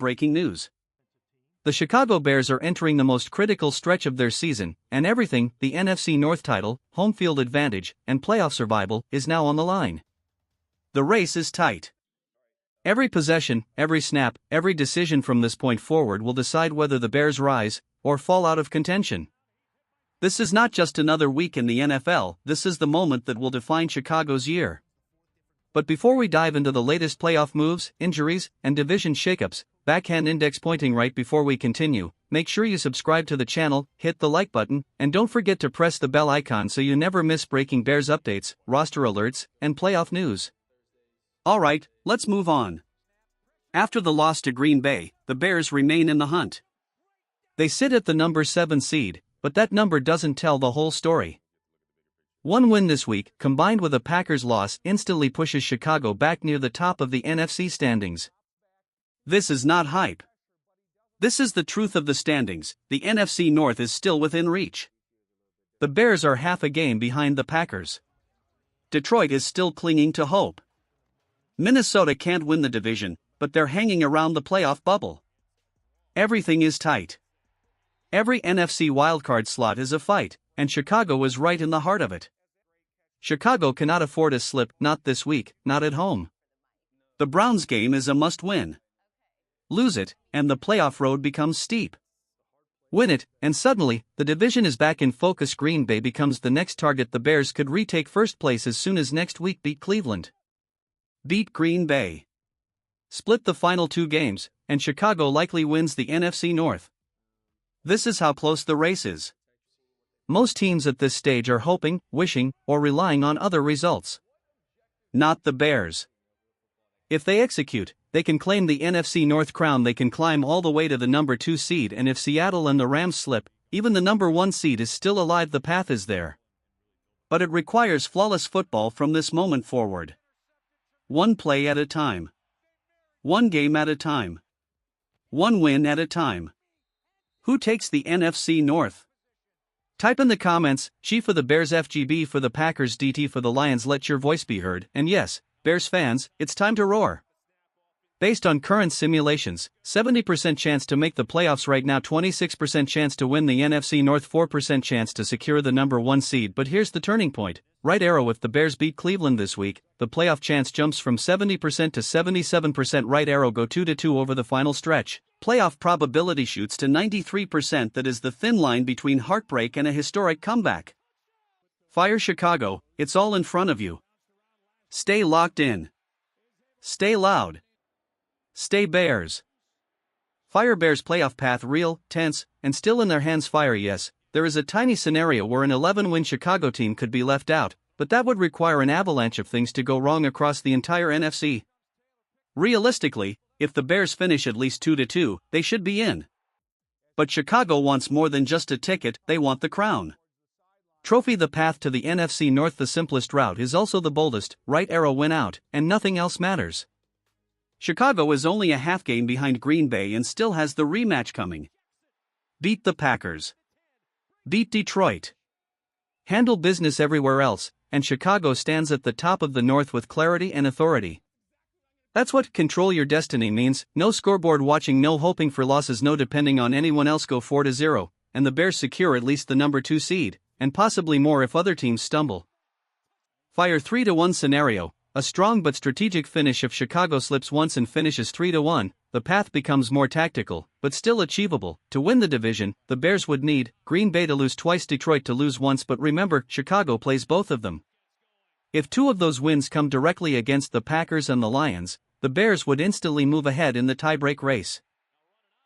breaking news. The Chicago Bears are entering the most critical stretch of their season, and everything, the NFC North title, home field advantage, and playoff survival, is now on the line. The race is tight. Every possession, every snap, every decision from this point forward will decide whether the Bears rise or fall out of contention. This is not just another week in the NFL, this is the moment that will define Chicago's year. But before we dive into the latest playoff moves, injuries, and division shakeups, backhand index pointing right before we continue, make sure you subscribe to the channel, hit the like button, and don't forget to press the bell icon so you never miss breaking Bears updates, roster alerts, and playoff news. Alright, let's move on. After the loss to Green Bay, the Bears remain in the hunt. They sit at the number 7 seed, but that number doesn't tell the whole story. One win this week, combined with a Packers loss, instantly pushes Chicago back near the top of the NFC standings. This is not hype. This is the truth of the standings. The NFC North is still within reach. The Bears are half a game behind the Packers. Detroit is still clinging to hope. Minnesota can't win the division, but they're hanging around the playoff bubble. Everything is tight. Every NFC wildcard slot is a fight, and Chicago is right in the heart of it. Chicago cannot afford a slip, not this week, not at home. The Browns game is a must-win. Lose it, and the playoff road becomes steep. Win it, and suddenly, the division is back in focus. Green Bay becomes the next target. The Bears could retake first place as soon as next week. Beat Cleveland. Beat Green Bay. Split the final 2 games, and Chicago likely wins the NFC North. This is how close the race is. Most teams at this stage are hoping, wishing, or relying on other results. Not the Bears. If they execute, they can claim the NFC North crown. They can climb all the way to the number 2 seed, and if Seattle and the Rams slip, even the number 1 seed is still alive. The path is there. But it requires flawless football from this moment forward. One play at a time. One game at a time. One win at a time. Who takes the NFC North? Type in the comments, G for the Bears, FGB for the Packers, DT for the Lions. Let your voice be heard, and yes, Bears fans, it's time to roar. Based on current simulations, 70% chance to make the playoffs right now, 26% chance to win the NFC North, 4% chance to secure the number 1 seed. But here's the turning point. Right arrow. If the Bears beat Cleveland this week, the playoff chance jumps from 70% to 77%. Right arrow. Go 2-2 over the final stretch. Playoff probability shoots to 93%. That is the thin line between heartbreak and a historic comeback. Fire Chicago, it's all in front of you. Stay locked in. Stay loud. Stay Bears. Fire. Bears playoff path real, tense, and still in their hands. Fire. Yes, there is a tiny scenario where an 11-win Chicago team could be left out, but that would require an avalanche of things to go wrong across the entire NFC. Realistically, if the Bears finish at least 2-2, they should be in. But Chicago wants more than just a ticket, they want the crown. Trophy. The path to the NFC North. The simplest route is also the boldest. Right arrow. Win out, and nothing else matters. Chicago is only a half game behind Green Bay and still has the rematch coming. Beat the Packers. Beat Detroit. Handle business everywhere else, and Chicago stands at the top of the North with clarity and authority. That's what control your destiny means. No scoreboard watching, no hoping for losses, no depending on anyone else. Go 4-0, and the Bears secure at least the number 2 seed, and possibly more if other teams stumble. Fire. 3-1 scenario. A strong but strategic finish. If Chicago slips once and finishes 3-1, the path becomes more tactical, but still achievable. To win the division, the Bears would need Green Bay to lose twice, Detroit to lose once, but remember, Chicago plays both of them. If 2 of those wins come directly against the Packers and the Lions, the Bears would instantly move ahead in the tiebreak race.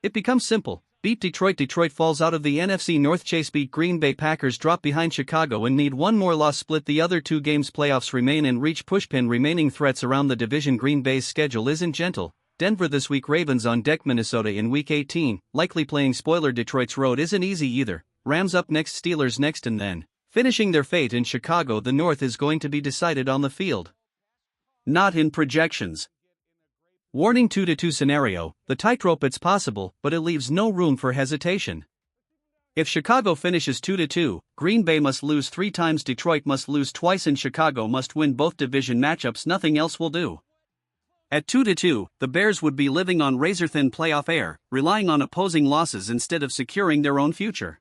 It becomes simple. Beat Detroit. Detroit falls out of the NFC North. Chase. Beat Green Bay. Packers drop behind Chicago and need one more loss. Split the other 2 games. Playoffs remain in reach. Pushpin. Remaining threats around the division. Green Bay's schedule isn't gentle. Denver this week. Ravens on deck. Minnesota in week 18, likely playing spoiler. Detroit's road isn't easy either. Rams up next. Steelers next, and then finishing their fate in Chicago. The North is going to be decided on the field, not in projections. Warning. 2-2 scenario. The tightrope. It's possible, but it leaves no room for hesitation. If Chicago finishes 2-2, Green Bay must lose 3 times, Detroit must lose twice, and Chicago must win both division matchups. Nothing else will do. At 2-2, the Bears would be living on razor-thin playoff air, relying on opposing losses instead of securing their own future.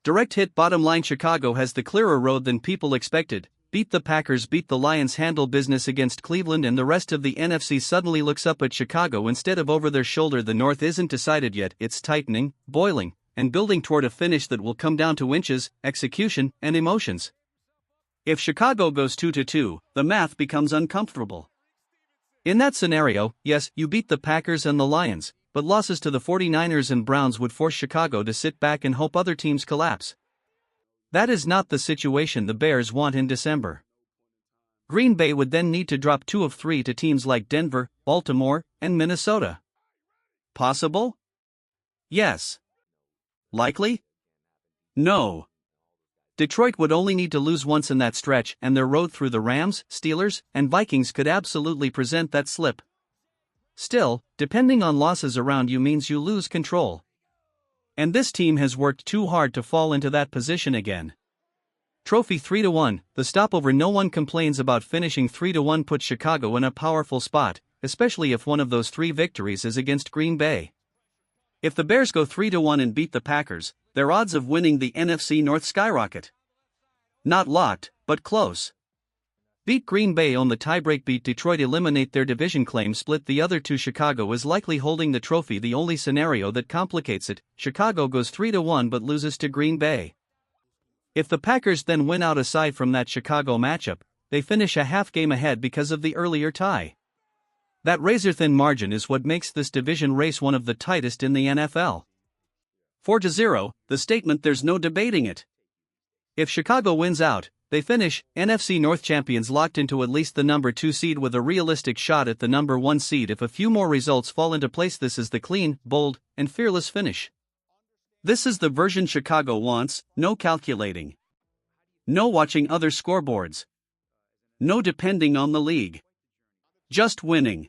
Direct hit bottom line. Chicago has the clearer road than people expected. Beat the Packers, beat the Lions, handle business against Cleveland, and the rest of the NFC suddenly looks up at Chicago instead of over their shoulder. The North isn't decided yet, it's tightening, boiling, and building toward a finish that will come down to inches, execution, and emotions. If Chicago goes 2-2, the math becomes uncomfortable. In that scenario, yes, you beat the Packers and the Lions, but losses to the 49ers and Browns would force Chicago to sit back and hope other teams collapse. That is not the situation the Bears want in December. Green Bay would then need to drop 2 of 3 to teams like Denver, Baltimore, and Minnesota. Possible? Yes. Likely? No. Detroit would only need to lose once in that stretch, and their road through the Rams, Steelers, and Vikings could absolutely present that slip. Still, depending on losses around you means you lose control. And this team has worked too hard to fall into that position again. Trophy 3-1, the stopover no one complains about. Finishing 3-1 puts Chicago in a powerful spot, especially if one of those 3 victories is against Green Bay. If the Bears go 3-1 and beat the Packers, their odds of winning the NFC North skyrocket. Not locked, but close. Beat Green Bay on the tiebreak, beat Detroit, eliminate their division claim, split the other 2. Chicago is likely holding the trophy. The only scenario that complicates it, Chicago goes 3-1 but loses to Green Bay. If the Packers then win out aside from that Chicago matchup, they finish a half game ahead because of the earlier tie. That razor-thin margin is what makes this division race one of the tightest in the NFL. 4-0, the statement, there's no debating it. If Chicago wins out, they finish NFC North champions, locked into at least the number 2 seed with a realistic shot at the number 1 seed if a few more results fall into place. This is the clean, bold, and fearless finish. This is the version Chicago wants. No calculating. No watching other scoreboards. No depending on the league. Just winning.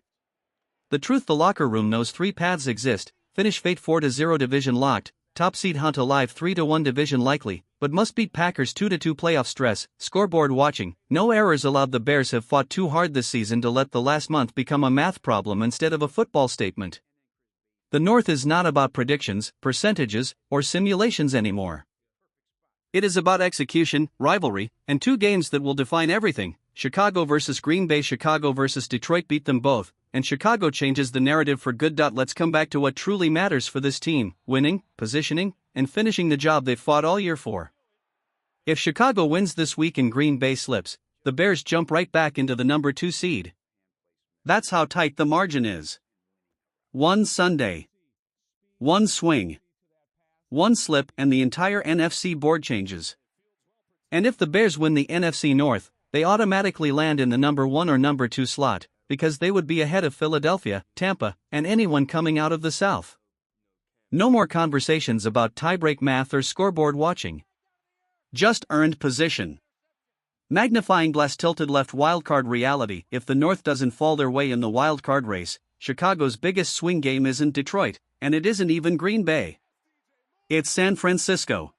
The truth, the locker room knows 3 paths exist. Finish fate 4-0, division locked. Top seed hunt alive 3-1, division likely, but must beat Packers 2-2, playoff stress. Scoreboard watching, no errors allowed. The Bears have fought too hard this season to let the last month become a math problem instead of a football statement. The North is not about predictions, percentages, or simulations anymore. It is about execution, rivalry, and 2 games that will define everything. Chicago versus Green Bay, Chicago versus Detroit. Beat them both, and Chicago changes the narrative for good. Let's come back to what truly matters for this team: winning, positioning, and finishing the job they've fought all year for. If Chicago wins this week and Green Bay slips, the Bears jump right back into the number 2 seed. That's how tight the margin is. One Sunday, one swing, one slip, and the entire NFC board changes. And if the Bears win the NFC North, they automatically land in the number 1 or number 2 slot, because they would be ahead of Philadelphia, Tampa, and anyone coming out of the South. No more conversations about tiebreak math or scoreboard watching. Just earned position. Magnifying glass tilted left. Wildcard reality. If the North doesn't fall their way in the wildcard race, Chicago's biggest swing game isn't Detroit, and it isn't even Green Bay. It's San Francisco.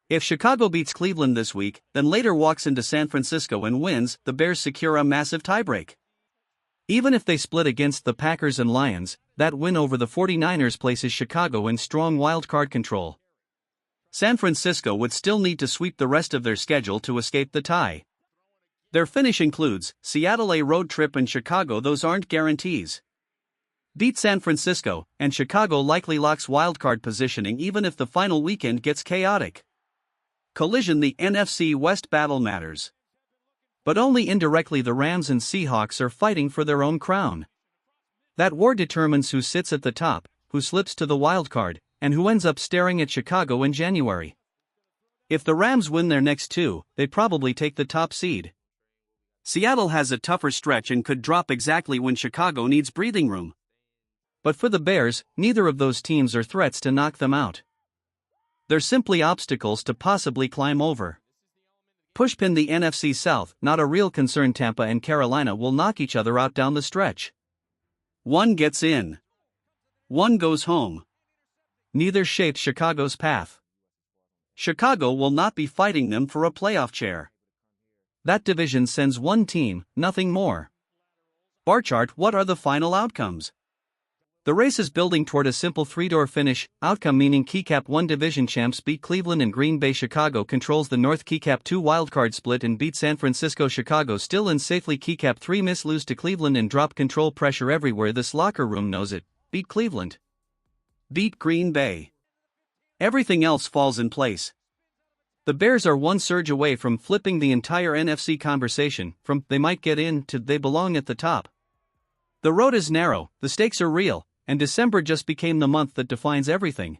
If Chicago beats Cleveland this week, then later walks into San Francisco and wins, the Bears secure a massive tiebreak. Even if they split against the Packers and Lions, that win over the 49ers places Chicago in strong wildcard control. San Francisco would still need to sweep the rest of their schedule to escape the tie. Their finish includes Seattle, a road trip, and Chicago. Those aren't guarantees. Beat San Francisco, and Chicago likely locks wildcard positioning even if the final weekend gets chaotic. Collision. The NFC West battle matters. But only indirectly. The Rams and Seahawks are fighting for their own crown. That war determines who sits at the top, who slips to the wildcard, and who ends up staring at Chicago in January. If the Rams win their next 2, they probably take the top seed. Seattle has a tougher stretch and could drop exactly when Chicago needs breathing room. But for the Bears, neither of those teams are threats to knock them out. They're simply obstacles to possibly climb over. Pushpin. The NFC South, not a real concern. Tampa and Carolina will knock each other out down the stretch. One gets in. One goes home. Neither shapes Chicago's path. Chicago will not be fighting them for a playoff chair. That division sends one team, nothing more. Bar chart. What are the final outcomes? The race is building toward a simple three-door finish, outcome meaning Keycap 1 division champs beat Cleveland and Green Bay. Chicago controls the North. Keycap 2 wildcard split and beat San Francisco. Chicago still in safely. Keycap 3 lose to Cleveland and drop control. Pressure everywhere, this locker room knows it. Beat Cleveland. Beat Green Bay. Everything else falls in place. The Bears are one surge away from flipping the entire NFC conversation, from "they might get in" to "they belong at the top." The road is narrow, the stakes are real, and December just became the month that defines everything.